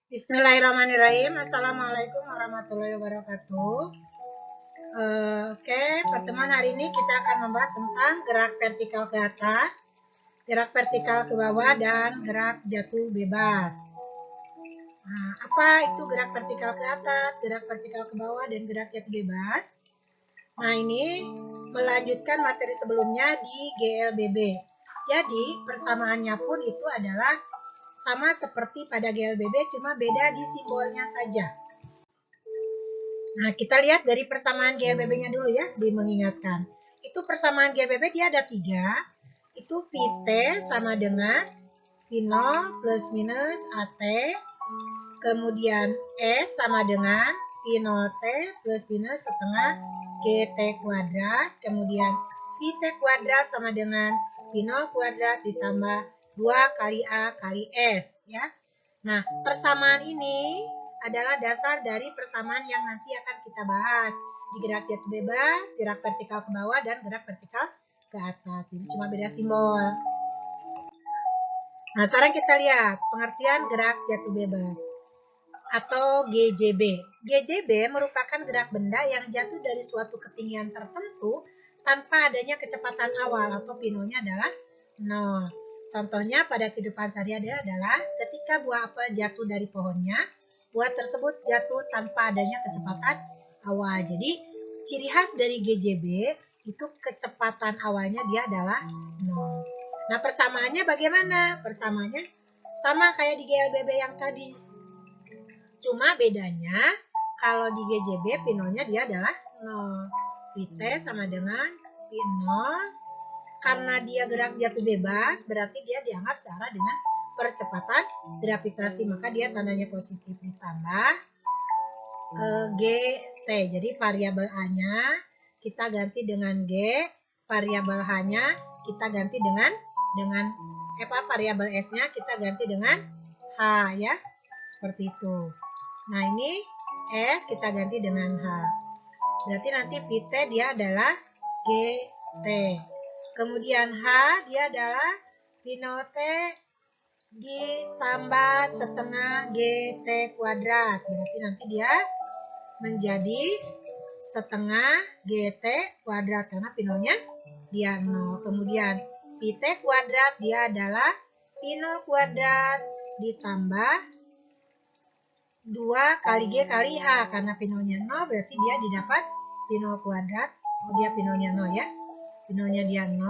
Bismillahirrahmanirrahim. Assalamualaikum warahmatullahi wabarakatuh. Oke, pertemuan hari ini kita akan membahas tentang gerak vertikal ke atas, gerak vertikal ke bawah, dan gerak jatuh bebas. Nah, apa itu gerak vertikal ke atas, gerak vertikal ke bawah, dan gerak jatuh bebas? Nah, ini melanjutkan materi sebelumnya di GLBB. Jadi, persamaannya pun itu adalah sama seperti pada GLBB, cuma beda di simbolnya saja. Nah, kita lihat dari persamaan GLBB-nya dulu ya, di mengingatkan. Itu persamaan GLBB dia ada 3. Itu Pt sama dengan P0 plus minus AT. Kemudian S sama dengan P0T plus minus setengah GT kuadrat. Kemudian Pt kuadrat sama dengan P0 kuadrat ditambah 2 kali A kali S. Ya. Nah, persamaan ini adalah dasar dari persamaan yang nanti akan kita bahas di gerak jatuh bebas, gerak vertikal ke bawah, dan gerak vertikal ke atas. Jadi cuma beda simbol. Nah, sekarang kita lihat pengertian gerak jatuh bebas atau GJB. GJB merupakan gerak benda yang jatuh dari suatu ketinggian tertentu tanpa adanya kecepatan awal atau P0-nya adalah 0. Contohnya pada kehidupan sehari-hari adalah ketika buah apel jatuh dari pohonnya, buah tersebut jatuh tanpa adanya kecepatan awal. Jadi ciri khas dari GJB itu kecepatan awalnya dia adalah 0. Nah, persamaannya bagaimana? Persamaannya sama kayak di GLBB yang tadi. Cuma bedanya kalau di GJB P0-nya dia adalah 0. Pt sama dengan P0. Karena dia gerak jatuh bebas, berarti dia dianggap searah dengan percepatan gravitasi. Maka dia tandanya positif ditambah GT. Jadi variabel A-nya kita ganti dengan G, variabel H-nya kita ganti dengan variabel S-nya kita ganti dengan H ya. Seperti itu. Nah, ini S kita ganti dengan H. Berarti nanti Pt dia adalah GT. Kemudian H dia adalah P0T ditambah setengah GT kuadrat. Berarti nanti dia menjadi setengah GT kuadrat karena P0-nya dia 0. Kemudian Pt kuadrat dia adalah P0 kuadrat ditambah 2 kali G kali A. Karena P0-nya 0 berarti dia didapat P0 kuadrat. Oh, dia P0-nya 0 ya. P0-nya dia 0.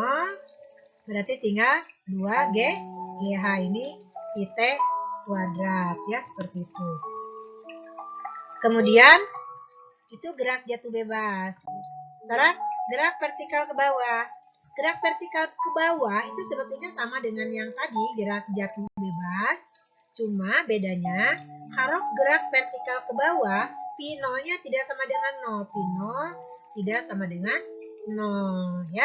Berarti tinggal 2G GH ini Pt kuadrat ya, seperti itu. Kemudian itu gerak jatuh bebas. Sekarang gerak vertikal ke bawah. Gerak vertikal ke bawah itu sebetulnya sama dengan yang tadi, gerak jatuh bebas. Cuma bedanya kalau gerak vertikal ke bawah, P0-nya tidak sama dengan 0. P0 tidak sama dengan 0 ya.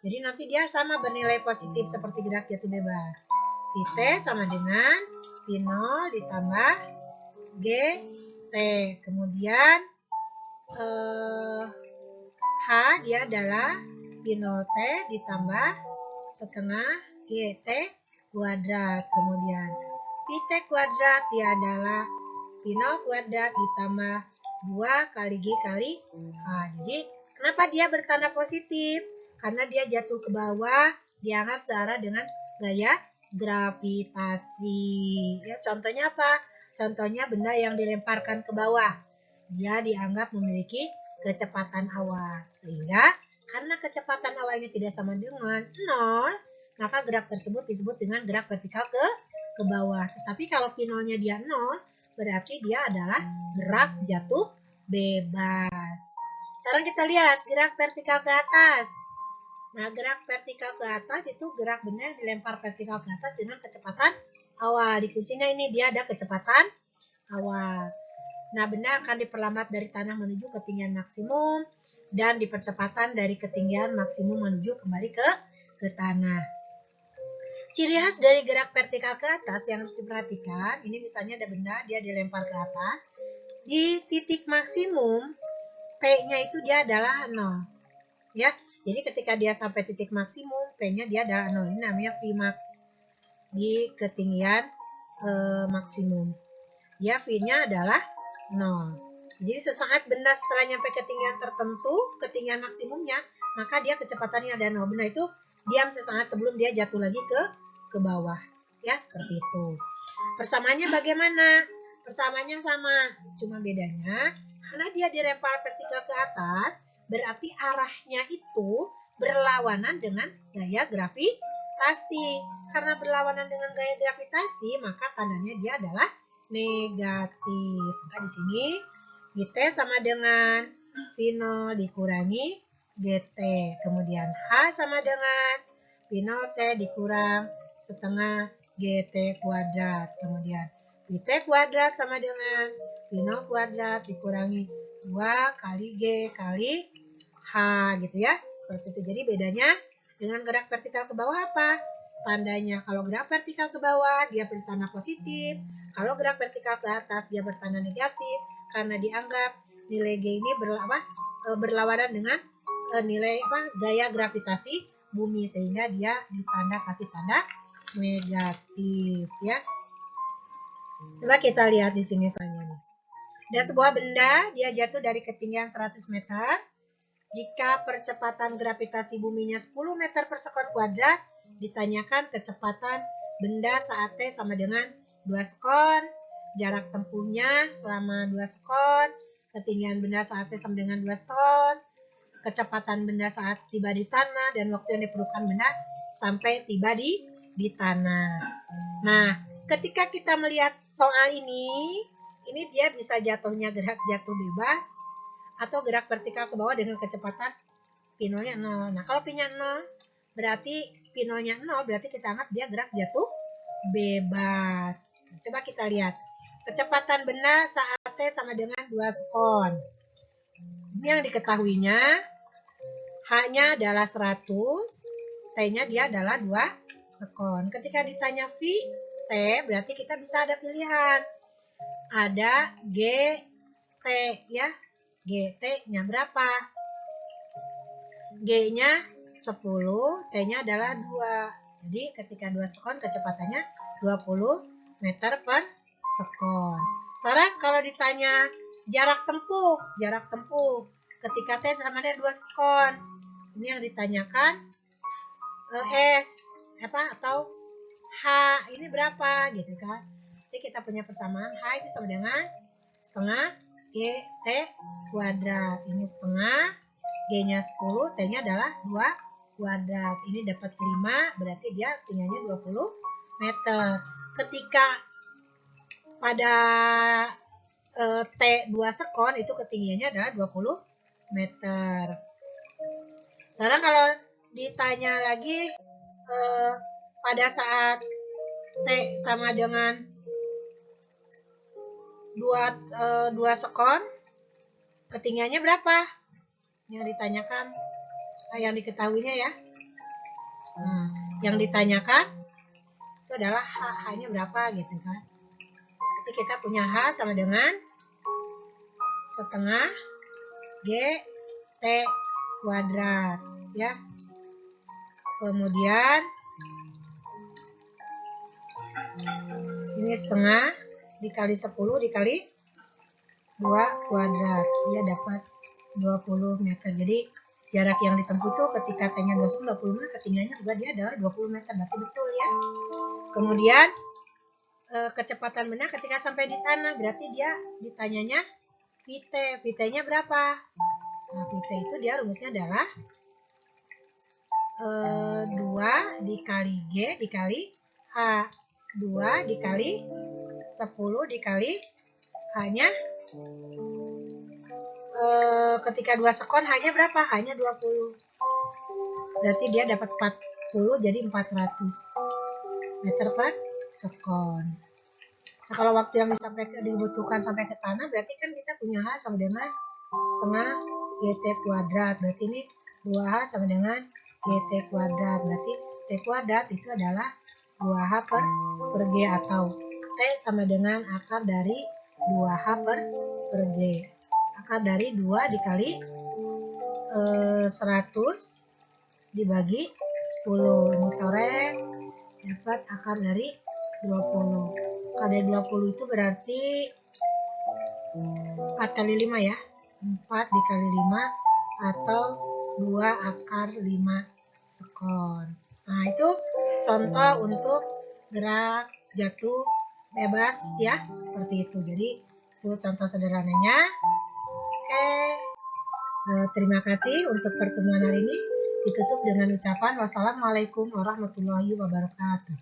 Jadi nanti dia sama bernilai positif seperti gerak jatuh bebas. Pt sama dengan P0 ditambah GT. Kemudian H dia adalah P0T ditambah setengah GT kuadrat. Kemudian Pt kuadrat dia adalah P0 kuadrat ditambah 2 kali G kali H. Jadi kenapa dia bertanda positif? Karena dia jatuh ke bawah, dianggap searah dengan gaya gravitasi. Ya, contohnya apa? Contohnya benda yang dilemparkan ke bawah. Dia dianggap memiliki kecepatan awal. Sehingga karena kecepatan awalnya tidak sama dengan 0, maka gerak tersebut disebut dengan gerak vertikal ke bawah. Tetapi kalau P0-nya dia 0, berarti dia adalah gerak jatuh bebas. Sekarang kita lihat gerak vertikal ke atas. Nah, gerak vertikal ke atas itu gerak benda yang dilempar vertikal ke atas dengan kecepatan awal. Di kuncinya ini dia ada kecepatan awal. Nah, benda akan diperlambat dari tanah menuju ketinggian maksimum dan dipercepatan dari ketinggian maksimum menuju kembali ke tanah. Ciri khas dari gerak vertikal ke atas yang harus diperhatikan, ini misalnya ada benda dia dilempar ke atas. Di titik maksimum, P-nya itu dia adalah 0. Ya, jadi ketika dia sampai titik maksimum, P-nya dia adalah 0. Ini namanya P max di ketinggian maksimum. dia V-nya adalah 0. Jadi sesaat benda setelah nyampe ketinggian tertentu, ketinggian maksimumnya, maka dia kecepatannya ada 0. Benda itu diam sesaat sebelum dia jatuh lagi ke bawah. Ya, seperti itu. Persamaannya bagaimana? Persamaannya sama, cuma bedanya karena dia dilempar vertikal ke atas, berarti arahnya itu berlawanan dengan gaya gravitasi. Karena berlawanan dengan gaya gravitasi, maka tandanya dia adalah negatif. Nah, di sini GT sama dengan V0 dikurangi GT. Kemudian H sama dengan V0T dikurang setengah GT kuadrat. Kemudian VT kuadrat sama dengan V0 kuadrat dikurangi 2 kali G kali H gitu ya. Seperti itu. Jadi bedanya dengan gerak vertikal ke bawah apa? Tandanya kalau gerak vertikal ke bawah dia bertanda positif. Kalau gerak vertikal ke atas dia bertanda negatif. Karena dianggap nilai G ini berlawanan dengan nilai gaya gravitasi bumi, sehingga dia kasih tanda negatif ya. Coba kita lihat di sini soalnya. Ada sebuah benda, dia jatuh dari ketinggian 100 meter. Jika percepatan gravitasi buminya 10 meter per sekon kuadrat, ditanyakan kecepatan benda saat T sama dengan 2 sekon. Jarak tempuhnya selama 2 sekon. Ketinggian benda saat T sama dengan 2 sekon. Kecepatan benda saat tiba di tanah dan waktu yang diperlukan benda sampai tiba di tanah. Nah, ketika kita melihat soal ini dia bisa jatuhnya gerak jatuh bebas atau gerak vertikal ke bawah dengan kecepatan P0-nya 0. Nah, kalau P-nya 0 berarti P0-nya 0 berarti kita anggap dia gerak jatuh bebas. Coba kita lihat. Kecepatan benda saat T sama dengan 2 sekon. Ini yang diketahuinya H-nya adalah 100, T-nya dia adalah 2 sekon. Ketika ditanya V, T, berarti kita bisa ada pilihan. Ada G, T ya. GT-nya berapa? G-nya 10, T-nya adalah 2. Jadi ketika 2 sekon kecepatannya 20 meter per sekon. Sekarang kalau ditanya jarak tempuh ketika T sama dengan 2 sekon. Ini yang ditanyakan S atau H ini berapa gitu kan. Jadi kita punya persamaan H itu sama dengan setengah GT kuadrat. Ini setengah, G-nya 10, T-nya adalah 2 kuadrat. Ini dapat 5, berarti dia tingginya 20 meter. Ketika pada T 2 sekon itu ketinggiannya adalah 20 meter. Sekarang kalau ditanya lagi pada saat T sama dengan 2 sekon, ketinggiannya berapa? Yang ditanyakan, yang diketahuinya ya. Nah, yang ditanyakan itu adalah H-nya berapa gitu kan. Jadi kita punya H sama dengan setengah GT kuadrat ya. Kemudian ini setengah dikali 10 dikali 2 kuadrat, dia dapat 20 meter. Jadi jarak yang ditempuh tuh ketika T-nya 20 meter, ketinggiannya juga dia adalah 20 meter, berarti betul ya. Kemudian kecepatan benda ketika sampai di tanah, berarti dia ditanyanya VT. VT-nya berapa? Nah, VT itu dia rumusnya adalah 2 dikali G dikali H. 2 dikali 10 dikali H-nya ketika 2 sekon H-nya berapa? H-nya 20. Berarti dia dapat 40, jadi 400 meter per sekon. Nah, kalau waktu yang dibutuhkan sampai ke tanah, berarti kan kita punya H sama dengan setengah GT kuadrat. Berarti ini 2H sama dengan GT kuadrat. Berarti T kuadrat itu adalah 2H per G, atau T sama dengan akar dari 2H per G. Akar dari 2 dikali 100 dibagi 10. Ini coret dapat akar dari 20. Ada 20 itu berarti 4 kali 5 ya. 4 dikali 5 atau 2 akar 5 sekon. Nah, itu contoh untuk gerak jatuh bebas ya, seperti itu. Jadi, itu contoh sederhananya. Oke, terima kasih untuk pertemuan hari ini. Ditutup dengan ucapan wassalamualaikum warahmatullahi wabarakatuh.